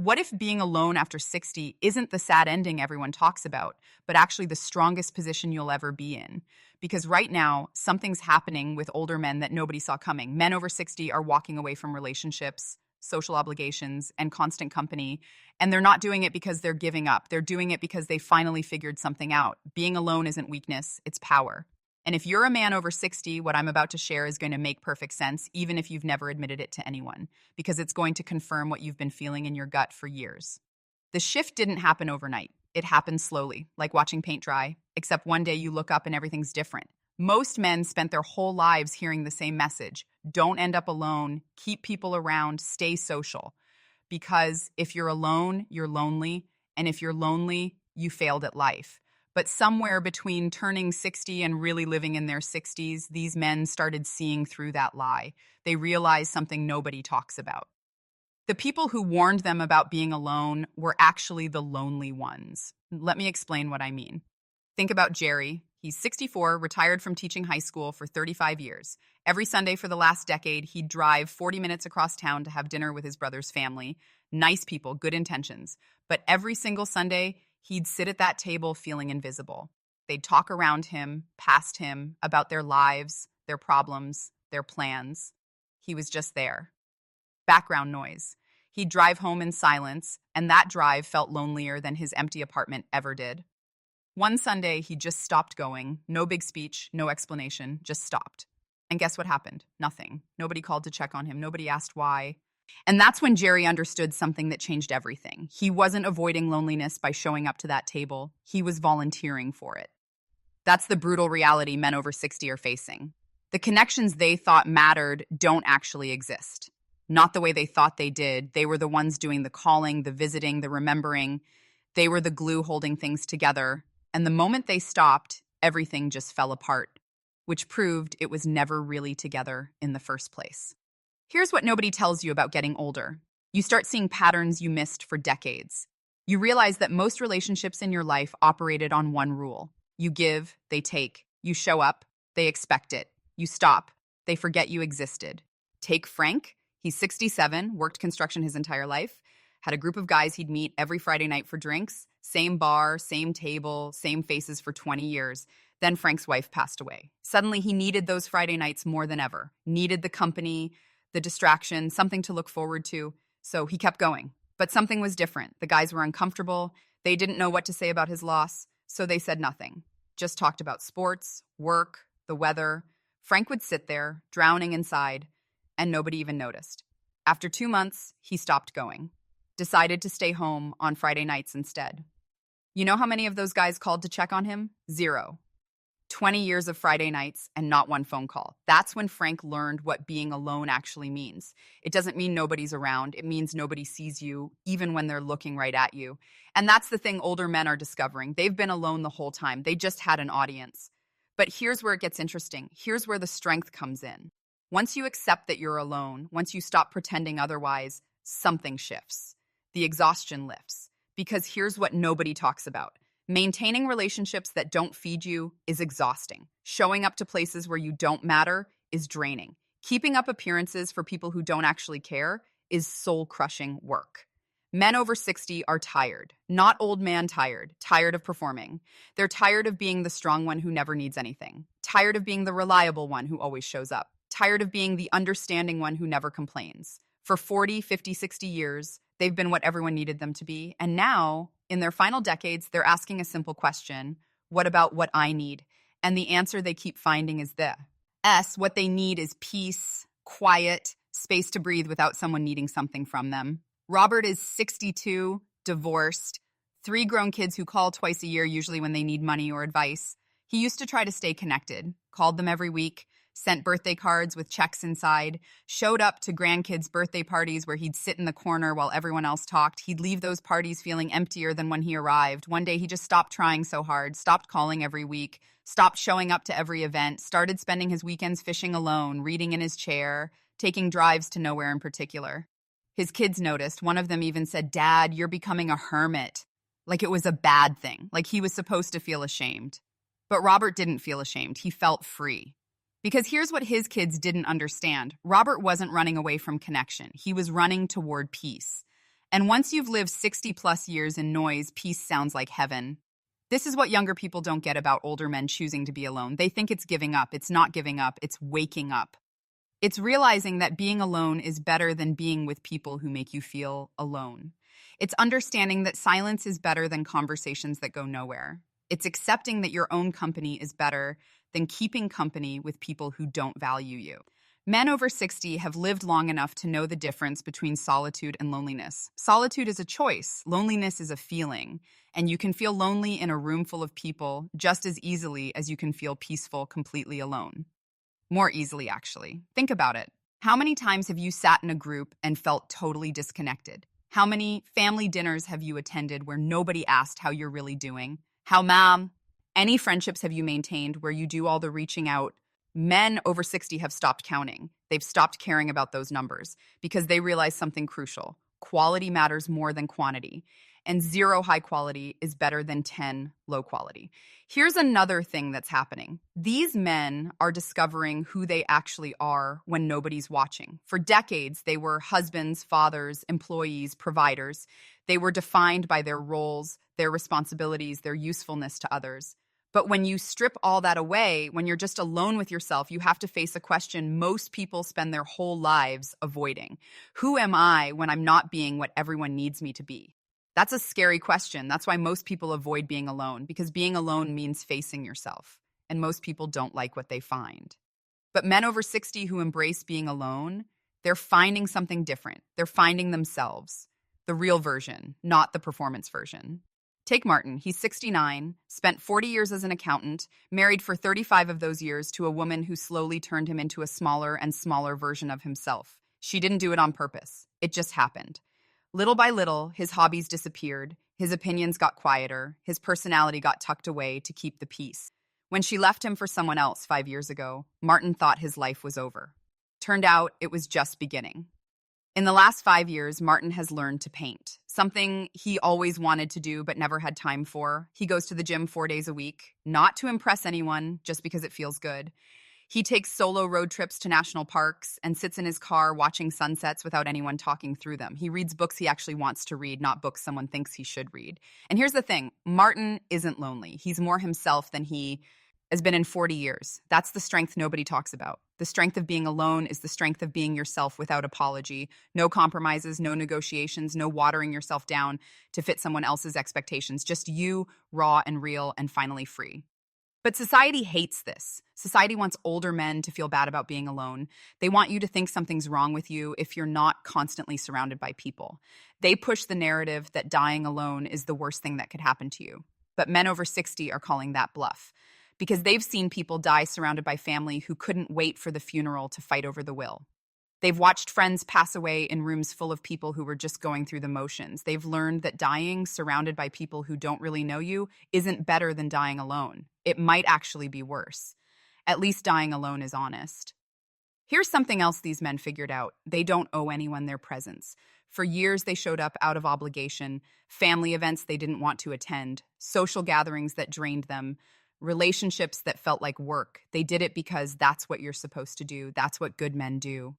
What if being alone after 60 isn't the sad ending everyone talks about, but actually the strongest position you'll ever be in? Because right now, something's happening with older men that nobody saw coming. Men over 60 are walking away from relationships, social obligations, and constant company. And they're not doing it because they're giving up. They're doing it because they finally figured something out. Being alone isn't weakness, it's power. And if you're a man over 60, what I'm about to share is going to make perfect sense, even if you've never admitted it to anyone, because it's going to confirm what you've been feeling in your gut for years. The shift didn't happen overnight. It happened slowly, like watching paint dry, except one day you look up and everything's different. Most men spent their whole lives hearing the same message. Don't end up alone, keep people around, stay social. Because if you're alone, you're lonely, and if you're lonely, you failed at life. But somewhere between turning 60 and really living in their 60s, these men started seeing through that lie. They realized something nobody talks about. The people who warned them about being alone were actually the lonely ones. Let me explain what I mean. Think about Jerry. He's 64, retired from teaching high school for 35 years. Every Sunday for the last decade, he'd drive 40 minutes across town to have dinner with his brother's family. Nice people, good intentions. But every single Sunday, he'd sit at that table feeling invisible. They'd talk around him, past him, about their lives, their problems, their plans. He was just there. Background noise. He'd drive home in silence, and that drive felt lonelier than his empty apartment ever did. One Sunday, he just stopped going. No big speech, no explanation, just stopped. And guess what happened? Nothing. Nobody called to check on him. Nobody asked why. And that's when Jerry understood something that changed everything. He wasn't avoiding loneliness by showing up to that table. He was volunteering for it. That's the brutal reality men over 60 are facing. The connections they thought mattered don't actually exist. Not the way they thought they did. They were the ones doing the calling, the visiting, the remembering. They were the glue holding things together. And the moment they stopped, everything just fell apart, which proved it was never really together in the first place. Here's what nobody tells you about getting older. You start seeing patterns you missed for decades. You realize that most relationships in your life operated on one rule. You give, they take. You show up, they expect it. You stop, they forget you existed. Take Frank. He's 67, worked construction his entire life, had a group of guys he'd meet every Friday night for drinks, same bar, same table, same faces for 20 years. Then Frank's wife passed away. Suddenly he needed those Friday nights more than ever, needed the company, the distraction, something to look forward to. So he kept going. But something was different. The guys were uncomfortable. They didn't know what to say about his loss, so they said nothing. Just talked about sports, work, the weather. Frank would sit there, drowning inside, and nobody even noticed. After 2 months, he stopped going. Decided to stay home on Friday nights instead. You know how many of those guys called to check on him? 0. 20 years of Friday nights and not one phone call. That's when Frank learned what being alone actually means. It doesn't mean nobody's around. It means nobody sees you, even when they're looking right at you. And that's the thing older men are discovering. They've been alone the whole time. They just had an audience. But here's where it gets interesting. Here's where the strength comes in. Once you accept that you're alone, once you stop pretending otherwise, something shifts. The exhaustion lifts. Because here's what nobody talks about. Maintaining relationships that don't feed you is exhausting. Showing up to places where you don't matter is draining. Keeping up appearances for people who don't actually care is soul-crushing work. Men over 60 are tired. Not old man tired. Tired of performing. They're tired of being the strong one who never needs anything. Tired of being the reliable one who always shows up. Tired of being the understanding one who never complains. For 40, 50, 60 years, they've been what everyone needed them to be. And now, in their final decades, they're asking a simple question. What about what I need? And the answer they keep finding is what they need is peace, quiet, space to breathe without someone needing something from them. Robert is 62, divorced, 3 grown kids who call twice a year, usually when they need money or advice. He used to try to stay connected, called them every week, sent birthday cards with checks inside, showed up to grandkids' birthday parties where he'd sit in the corner while everyone else talked. He'd leave those parties feeling emptier than when he arrived. One day he just stopped trying so hard, stopped calling every week, stopped showing up to every event, started spending his weekends fishing alone, reading in his chair, taking drives to nowhere in particular. His kids noticed. One of them even said, "Dad, you're becoming a hermit." Like it was a bad thing, like he was supposed to feel ashamed. But Robert didn't feel ashamed. He felt free. Because here's what his kids didn't understand. Robert wasn't running away from connection. He was running toward peace. And once you've lived 60 plus years in noise, peace sounds like heaven. This is what younger people don't get about older men choosing to be alone. They think it's giving up. It's not giving up, it's waking up. It's realizing that being alone is better than being with people who make you feel alone. It's understanding that silence is better than conversations that go nowhere. It's accepting that your own company is better than keeping company with people who don't value you. Men over 60 have lived long enough to know the difference between solitude and loneliness. Solitude is a choice, loneliness is a feeling, and you can feel lonely in a room full of people just as easily as you can feel peaceful completely alone. More easily, actually. Think about it. How many times have you sat in a group and felt totally disconnected? How many family dinners have you attended where nobody asked how you're really doing? How, ma'am? Any friendships have you maintained where you do all the reaching out? Men over 60 have stopped counting. They've stopped caring about those numbers because they realize something crucial. Quality matters more than quantity, and 0 high quality is better than 10 low quality. Here's another thing that's happening. These men are discovering who they actually are when nobody's watching. For decades, they were husbands, fathers, employees, providers. They were defined by their roles, their responsibilities, their usefulness to others. But when you strip all that away, when you're just alone with yourself, you have to face a question most people spend their whole lives avoiding. Who am I when I'm not being what everyone needs me to be? That's a scary question. That's why most people avoid being alone, because being alone means facing yourself. And most people don't like what they find. But men over 60 who embrace being alone, they're finding something different. They're finding themselves, the real version, not the performance version. Take Martin. He's 69, spent 40 years as an accountant, married for 35 of those years to a woman who slowly turned him into a smaller and smaller version of himself. She didn't do it on purpose. It just happened. Little by little, his hobbies disappeared, his opinions got quieter, his personality got tucked away to keep the peace. When she left him for someone else 5 years ago, Martin thought his life was over. Turned out it was just beginning. In the last 5 years, Martin has learned to paint, something he always wanted to do but never had time for. He goes to the gym 4 days a week, not to impress anyone, just because it feels good. He takes solo road trips to national parks and sits in his car watching sunsets without anyone talking through them. He reads books he actually wants to read, not books someone thinks he should read. And here's the thing, Martin isn't lonely. He's more himself than he has been in 40 years. That's the strength nobody talks about. The strength of being alone is the strength of being yourself without apology. No compromises, no negotiations, no watering yourself down to fit someone else's expectations. Just you, raw and real, and finally free. But society hates this. Society wants older men to feel bad about being alone. They want you to think something's wrong with you if you're not constantly surrounded by people. They push the narrative that dying alone is the worst thing that could happen to you. But men over 60 are calling that bluff because they've seen people die surrounded by family who couldn't wait for the funeral to fight over the will. They've watched friends pass away in rooms full of people who were just going through the motions. They've learned that dying surrounded by people who don't really know you isn't better than dying alone. It might actually be worse. At least dying alone is honest. Here's something else these men figured out. They don't owe anyone their presence. For years, they showed up out of obligation, family events they didn't want to attend, social gatherings that drained them, relationships that felt like work. They did it because that's what you're supposed to do. That's what good men do.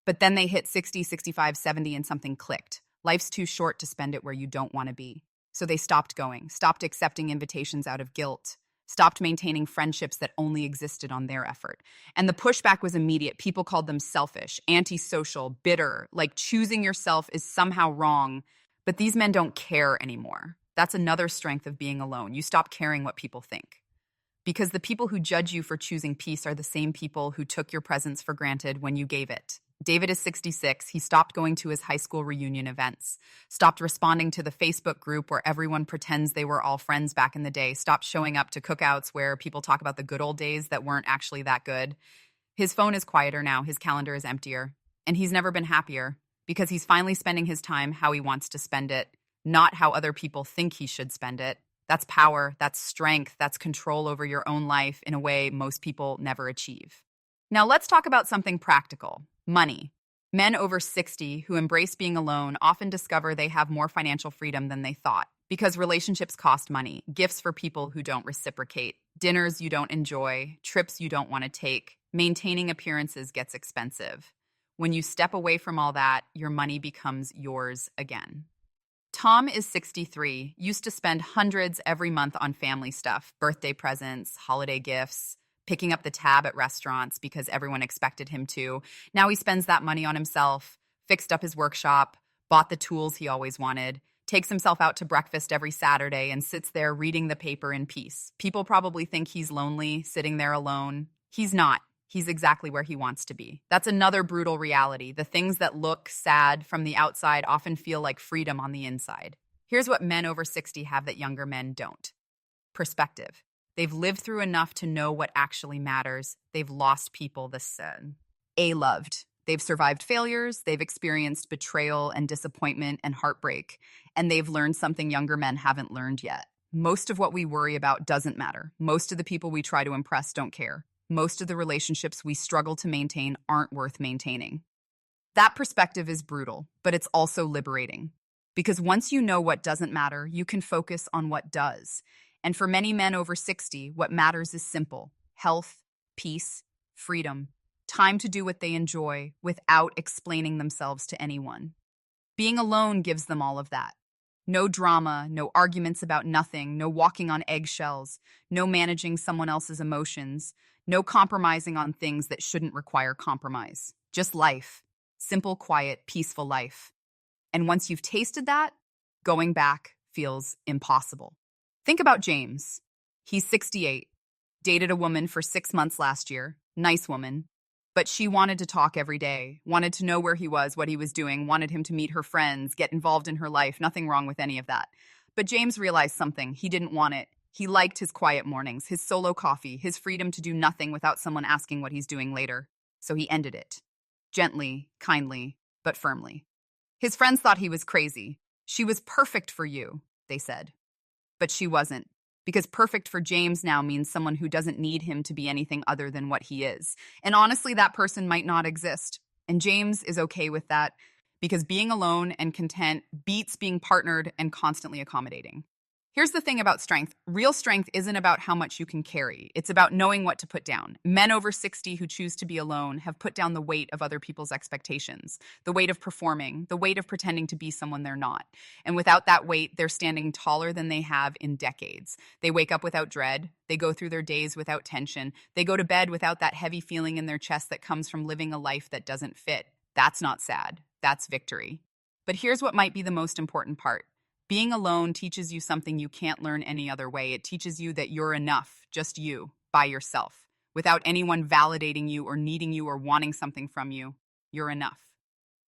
But then they hit 60, 65, 70 and something clicked. Life's too short to spend it where you don't want to be. So they stopped going, stopped accepting invitations out of guilt, stopped maintaining friendships that only existed on their effort. And the pushback was immediate. People called them selfish, antisocial, bitter, like choosing yourself is somehow wrong. But these men don't care anymore. That's another strength of being alone. You stop caring what people think. Because the people who judge you for choosing peace are the same people who took your presence for granted when you gave it. David is 66. He stopped going to his high school reunion events, stopped responding to the Facebook group where everyone pretends they were all friends back in the day, stopped showing up to cookouts where people talk about the good old days that weren't actually that good. His phone is quieter now. His calendar is emptier. And he's never been happier because he's finally spending his time how he wants to spend it, not how other people think he should spend it. That's power, that's strength, that's control over your own life in a way most people never achieve. Now let's talk about something practical. Money. Men over 60 who embrace being alone often discover they have more financial freedom than they thought because relationships cost money, gifts for people who don't reciprocate, dinners you don't enjoy, trips you don't want to take, maintaining appearances gets expensive. When you step away from all that, your money becomes yours again. Tom is 63, used to spend hundreds every month on family stuff, birthday presents, holiday gifts, picking up the tab at restaurants because everyone expected him to. Now he spends that money on himself, fixed up his workshop, bought the tools he always wanted, takes himself out to breakfast every Saturday, and sits there reading the paper in peace. People probably think he's lonely, sitting there alone. He's not. He's exactly where he wants to be. That's another brutal reality. The things that look sad from the outside often feel like freedom on the inside. Here's what men over 60 have that younger men don't: perspective. They've lived through enough to know what actually matters. They've lost people loved. They've survived failures, they've experienced betrayal and disappointment and heartbreak, and they've learned something younger men haven't learned yet. Most of what we worry about doesn't matter. Most of the people we try to impress don't care. Most of the relationships we struggle to maintain aren't worth maintaining. That perspective is brutal, but it's also liberating. Because once you know what doesn't matter, you can focus on what does. And for many men over 60, what matters is simple: health, peace, freedom, time to do what they enjoy without explaining themselves to anyone. Being alone gives them all of that. No drama, no arguments about nothing, no walking on eggshells, no managing someone else's emotions, no compromising on things that shouldn't require compromise. Just life. Simple, quiet, peaceful life. And once you've tasted that, going back feels impossible. Think about James. He's 68, dated a woman for 6 months last year, nice woman, but she wanted to talk every day, wanted to know where he was, what he was doing, wanted him to meet her friends, get involved in her life, nothing wrong with any of that. But James realized something. He didn't want it. He liked his quiet mornings, his solo coffee, his freedom to do nothing without someone asking what he's doing later. So he ended it. Gently, kindly, but firmly. His friends thought he was crazy. She was perfect for you, they said. But she wasn't. Because perfect for James now means someone who doesn't need him to be anything other than what he is. And honestly, that person might not exist. And James is okay with that, because being alone and content beats being partnered and constantly accommodating. Here's the thing about strength. Real strength isn't about how much you can carry. It's about knowing what to put down. Men over 60 who choose to be alone have put down the weight of other people's expectations, the weight of performing, the weight of pretending to be someone they're not. And without that weight, they're standing taller than they have in decades. They wake up without dread. They go through their days without tension. They go to bed without that heavy feeling in their chest that comes from living a life that doesn't fit. That's not sad. That's victory. But here's what might be the most important part. Being alone teaches you something you can't learn any other way. It teaches you that you're enough, just you, by yourself, without anyone validating you or needing you or wanting something from you. You're enough.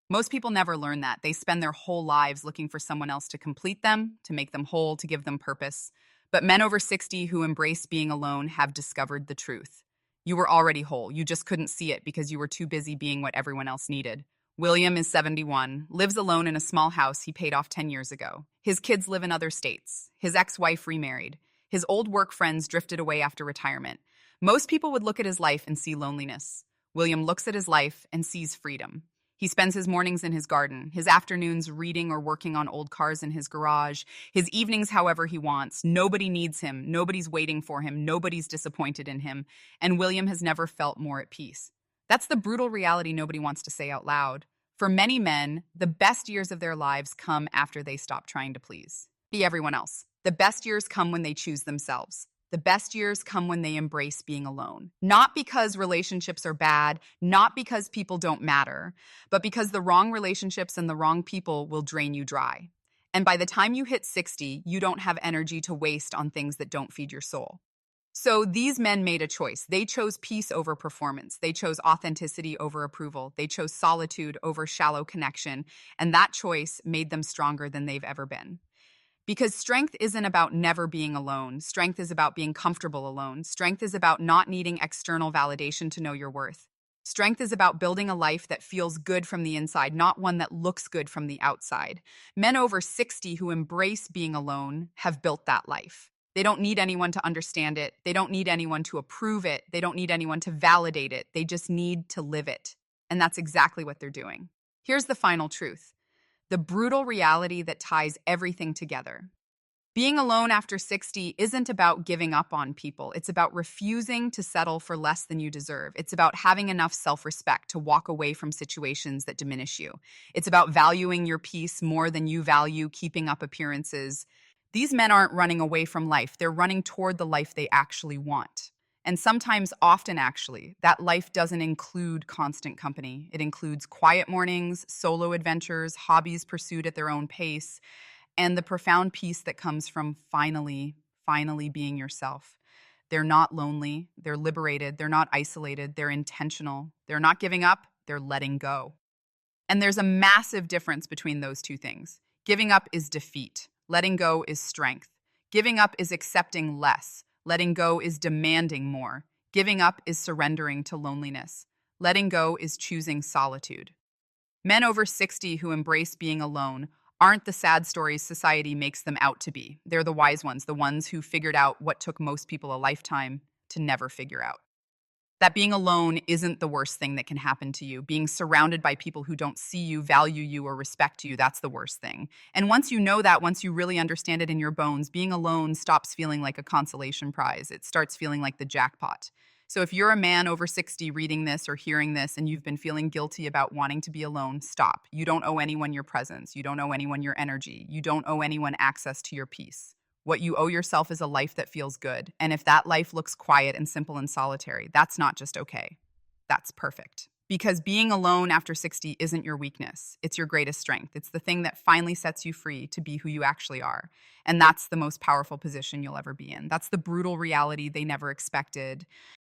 Most people never learn that. They spend their whole lives looking for someone else to complete them, to make them whole, to give them purpose. But men over 60 who embrace being alone have discovered the truth. You were already whole. You just couldn't see it because you were too busy being what everyone else needed. William is 71, lives alone in a small house he paid off 10 years ago. His kids live in other states. His ex-wife remarried. His old work friends drifted away after retirement. Most people would look at his life and see loneliness. William looks at his life and sees freedom. He spends his mornings in his garden, his afternoons reading or working on old cars in his garage, his evenings however he wants. Nobody needs him. Nobody's waiting for him. Nobody's disappointed in him. And William has never felt more at peace. That's the brutal reality nobody wants to say out loud. For many men, the best years of their lives come after they stop trying to please everyone else. The best years come when they choose themselves. The best years come when they embrace being alone. Not because relationships are bad, not because people don't matter, but because the wrong relationships and the wrong people will drain you dry. And by the time you hit 60, you don't have energy to waste on things that don't feed your soul. So these men made a choice. They chose peace over performance. They chose authenticity over approval. They chose solitude over shallow connection. And that choice made them stronger than they've ever been. Because strength isn't about never being alone. Strength is about being comfortable alone. Strength is about not needing external validation to know your worth. Strength is about building a life that feels good from the inside, not one that looks good from the outside. Men over 60 who embrace being alone have built that life. They don't need anyone to understand it. They don't need anyone to approve it. They don't need anyone to validate it. They just need to live it. And that's exactly what they're doing. Here's the final truth. The brutal reality that ties everything together. Being alone after 60 isn't about giving up on people. It's about refusing to settle for less than you deserve. It's about having enough self respect to walk away from situations that diminish you. It's about valuing your peace more than you value keeping up appearances. These men aren't running away from life, they're running toward the life they actually want. And sometimes, often actually, that life doesn't include constant company. It includes quiet mornings, solo adventures, hobbies pursued at their own pace, and the profound peace that comes from finally being yourself. They're not lonely, they're liberated, they're not isolated, they're intentional. They're not giving up, they're letting go. And there's a massive difference between those two things. Giving up is defeat, letting go is strength. Giving up is accepting less, letting go is demanding more. Giving up is surrendering to loneliness. Letting go is choosing solitude. Men over 60 who embrace being alone aren't the sad stories society makes them out to be. They're the wise ones, the ones who figured out what took most people a lifetime to never figure out. That being alone isn't the worst thing that can happen to you. Being surrounded by people who don't see you, value you, or respect you, that's the worst thing. And once you know that, once you really understand it in your bones, being alone stops feeling like a consolation prize. It starts feeling like the jackpot. So if you're a man over 60 reading this or hearing this and you've been feeling guilty about wanting to be alone, stop. You don't owe anyone your presence. You don't owe anyone your energy. You don't owe anyone access to your peace. What you owe yourself is a life that feels good. And if that life looks quiet and simple and solitary, that's not just okay. That's perfect. Because being alone after 60 isn't your weakness. It's your greatest strength. It's the thing that finally sets you free to be who you actually are. And that's the most powerful position you'll ever be in. That's the brutal reality they never expected.